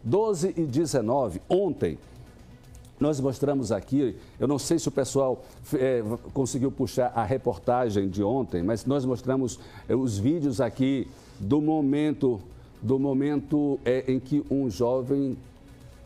12h19, ontem, nós mostramos aqui, eu não sei se o pessoal conseguiu puxar a reportagem de ontem, mas nós mostramos os vídeos aqui do momento em que um jovem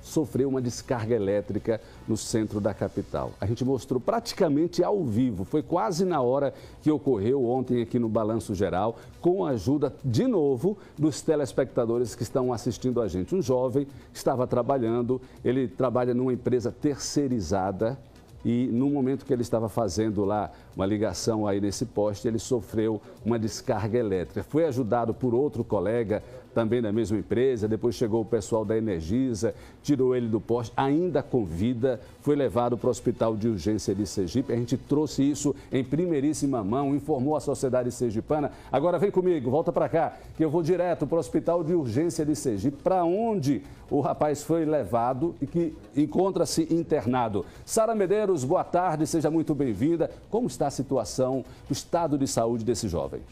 sofreu uma descarga elétrica no centro da capital. A gente mostrou praticamente ao vivo, foi quase na hora que ocorreu ontem aqui no Balanço Geral, com a ajuda, de novo, dos telespectadores que estão assistindo a gente. Um jovem estava trabalhando, ele trabalha numa empresa terceirizada e no momento que ele estava fazendo lá uma ligação aí nesse poste, ele sofreu uma descarga elétrica. Foi ajudado por outro colega, também da mesma empresa, depois chegou o pessoal da Energisa, tirou ele do poste, ainda com vida, foi levado para o Hospital de Urgência de Sergipe. A gente trouxe isso em primeiríssima mão, informou a sociedade sergipana. Agora vem comigo, volta para cá, que eu vou direto para o Hospital de Urgência de Sergipe, para onde o rapaz foi levado e que encontra-se internado. Sara Medeiros, boa tarde, seja muito bem-vinda. Como está a situação, o estado de saúde desse jovem?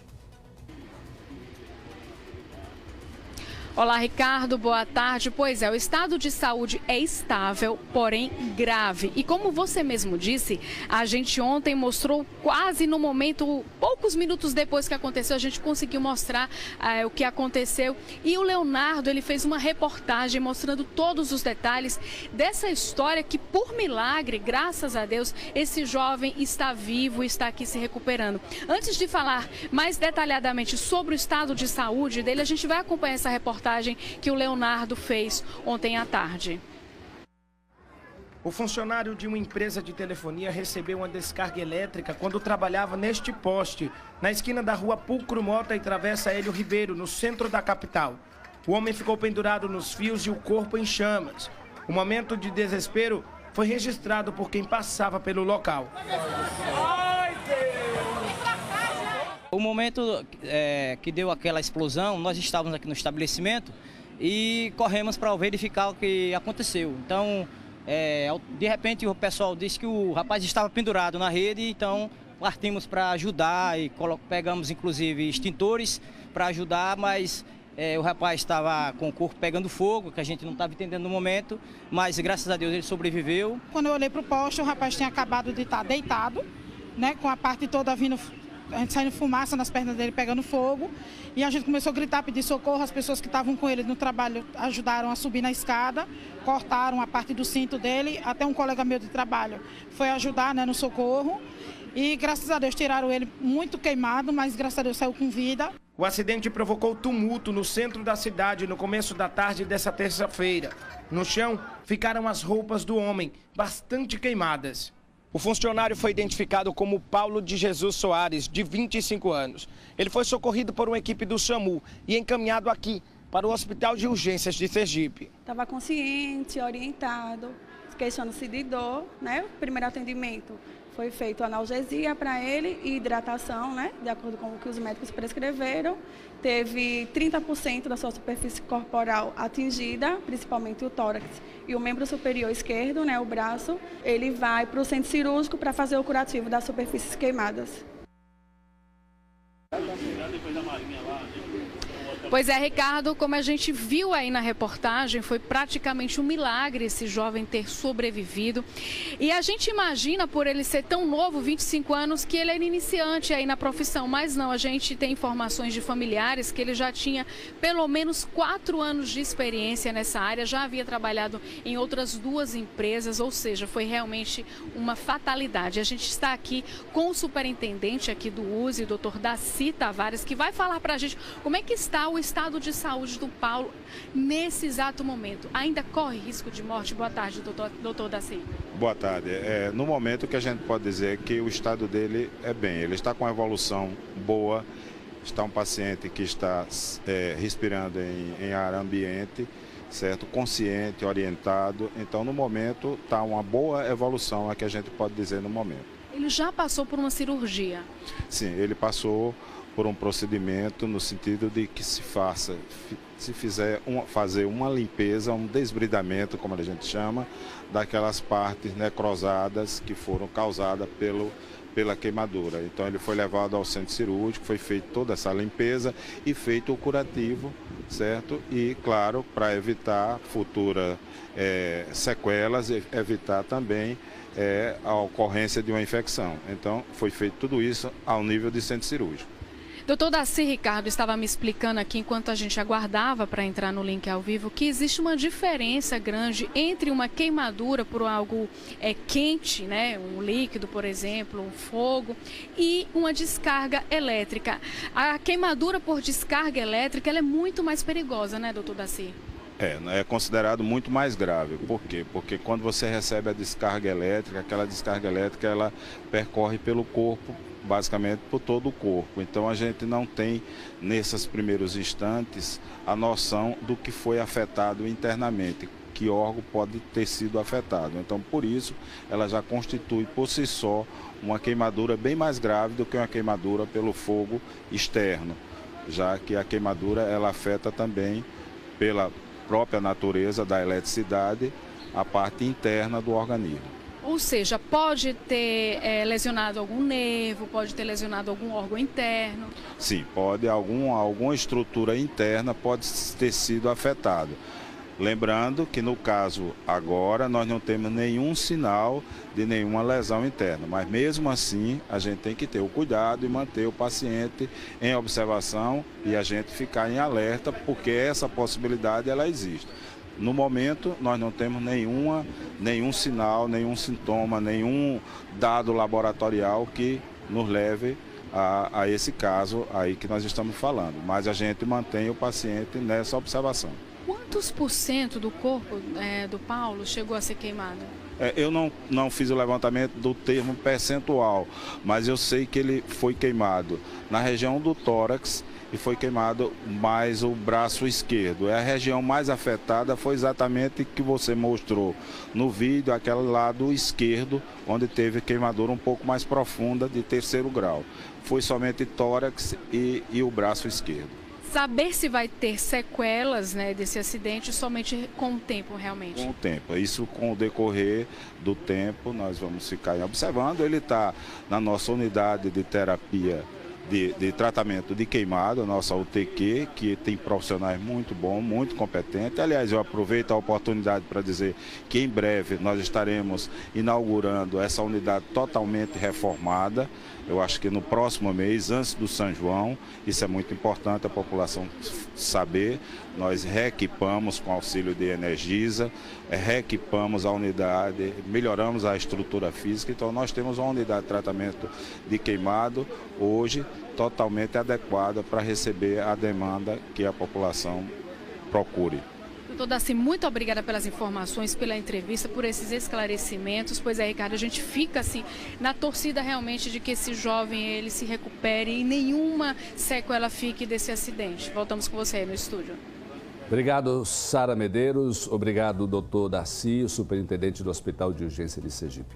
Olá, Ricardo, boa tarde. Pois é, o estado de saúde é estável, porém grave. E como você mesmo disse, a gente ontem mostrou quase no momento, poucos minutos depois que aconteceu, a gente conseguiu mostrar o que aconteceu. E o Leonardo, ele fez uma reportagem mostrando todos os detalhes dessa história que, por milagre, graças a Deus, esse jovem está vivo e está aqui se recuperando. Antes de falar mais detalhadamente sobre o estado de saúde dele, a gente vai acompanhar essa reportagem que o Leonardo fez ontem à tarde. O funcionário de uma empresa de telefonia recebeu uma descarga elétrica quando trabalhava neste poste, na esquina da rua Pulcro Mota e Travessa Hélio Ribeiro, no centro da capital. O homem ficou pendurado nos fios e o corpo em chamas. O momento de desespero foi registrado por quem passava pelo local. O momento que deu aquela explosão, nós estávamos aqui no estabelecimento e corremos para verificar o que aconteceu. Então, de repente o pessoal disse que o rapaz estava pendurado na rede, então partimos para ajudar e pegamos inclusive extintores para ajudar, mas o rapaz estava com o corpo pegando fogo, que a gente não estava entendendo no momento, mas graças a Deus ele sobreviveu. Quando eu olhei para o poste, o rapaz tinha acabado de estar deitado, né, com a parte toda vindo, a gente saindo fumaça nas pernas dele, pegando fogo. E a gente começou a gritar, pedir socorro. As pessoas que estavam com ele no trabalho ajudaram a subir na escada, cortaram a parte do cinto dele. Até um colega meu de trabalho foi ajudar, né, no socorro. E graças a Deus tiraram ele muito queimado, mas graças a Deus saiu com vida. O acidente provocou tumulto no centro da cidade no começo da tarde dessa terça-feira. No chão ficaram as roupas do homem, bastante queimadas. O funcionário foi identificado como Paulo de Jesus Soares, de 25 anos. Ele foi socorrido por uma equipe do SAMU e encaminhado aqui para o Hospital de Urgências de Sergipe. Estava consciente, orientado, queixando-se de dor, né? O primeiro atendimento foi feito analgesia para ele e hidratação, né? De acordo com o que os médicos prescreveram. Teve 30% da sua superfície corporal atingida, principalmente o tórax e o membro superior esquerdo, né, o braço. Ele vai para o centro cirúrgico para fazer o curativo das superfícies queimadas. Pois é, Ricardo, como a gente viu aí na reportagem, foi praticamente um milagre esse jovem ter sobrevivido. E a gente imagina, por ele ser tão novo, 25 anos, que ele era iniciante aí na profissão. Mas não, a gente tem informações de familiares que ele já tinha pelo menos 4 anos de experiência nessa área, já havia trabalhado em outras 2 empresas, ou seja, foi realmente uma fatalidade. A gente está aqui com o superintendente aqui do USE, o Dr. Daci Tavares, que vai falar para a gente como é que está o estado de saúde do Paulo nesse exato momento. Ainda corre risco de morte? Boa tarde, doutor Daci. Boa tarde. No momento que a gente pode dizer que o estado dele é bem. Ele está com uma evolução boa, está um paciente que está respirando em ar ambiente, certo? Consciente, orientado. Então, no momento, está uma boa evolução, é que a gente pode dizer no momento. Ele já passou por uma cirurgia? Sim, ele passou por um procedimento no sentido de que fazer uma limpeza, um desbridamento, como a gente chama, daquelas partes necrosadas que foram causadas pela queimadura. Então ele foi levado ao centro cirúrgico, foi feita toda essa limpeza e feito o curativo, certo? E claro, para evitar futuras sequelas, evitar também a ocorrência de uma infecção. Então foi feito tudo isso ao nível de centro cirúrgico. Doutor Daci Ricardo estava me explicando aqui, enquanto a gente aguardava para entrar no link ao vivo, que existe uma diferença grande entre uma queimadura por algo quente, né, um líquido, por exemplo, um fogo, e uma descarga elétrica. A queimadura por descarga elétrica ela é muito mais perigosa, né, doutor Daci? É considerado muito mais grave. Por quê? Porque quando você recebe a descarga elétrica, aquela descarga elétrica ela percorre pelo corpo, basicamente por todo o corpo. Então a gente não tem, nesses primeiros instantes, a noção do que foi afetado internamente, que órgão pode ter sido afetado. Então por isso ela já constitui por si só uma queimadura bem mais grave do que uma queimadura pelo fogo externo, já que a queimadura ela afeta também pela própria natureza da eletricidade a parte interna do organismo. Ou seja, pode ter lesionado algum nervo, pode ter lesionado algum órgão interno? Sim, pode, alguma estrutura interna pode ter sido afetada. Lembrando que no caso agora nós não temos nenhum sinal de nenhuma lesão interna, mas mesmo assim a gente tem que ter o cuidado e manter o paciente em observação e a gente ficar em alerta, porque essa possibilidade ela existe. No momento, nós não temos nenhum sinal, nenhum sintoma, nenhum dado laboratorial que nos leve a esse caso aí que nós estamos falando. Mas a gente mantém o paciente nessa observação. Quantos % do corpo do Paulo chegou a ser queimado? Eu não fiz o levantamento do termo percentual, mas eu sei que ele foi queimado na região do tórax, e foi queimado mais o braço esquerdo. A região mais afetada foi exatamente que você mostrou no vídeo, aquele lado esquerdo, onde teve queimadura um pouco mais profunda de 3º grau. Foi somente tórax e o braço esquerdo. Saber se vai ter sequelas, né, desse acidente somente com o tempo, realmente? Com o tempo. Isso, com o decorrer do tempo, nós vamos ficar observando. Ele está na nossa unidade de terapia de tratamento de queimado, a nossa UTQ, que tem profissionais muito bons, muito competentes. Aliás, eu aproveito a oportunidade para dizer que em breve nós estaremos inaugurando essa unidade totalmente reformada. Eu acho que no próximo mês, antes do São João, isso é muito importante a população saber. Nós reequipamos com auxílio de Energisa, reequipamos a unidade, melhoramos a estrutura física. Então nós temos uma unidade de tratamento de queimado hoje totalmente adequada para receber a demanda que a população procure. Doutor Daci, muito obrigada pelas informações, pela entrevista, por esses esclarecimentos. Pois é, Ricardo, a gente fica assim na torcida realmente de que esse jovem ele se recupere e nenhuma sequela fique desse acidente. Voltamos com você aí no estúdio. Obrigado, Sara Medeiros. Obrigado, doutor Daci, o superintendente do Hospital de Urgência de Sergipe.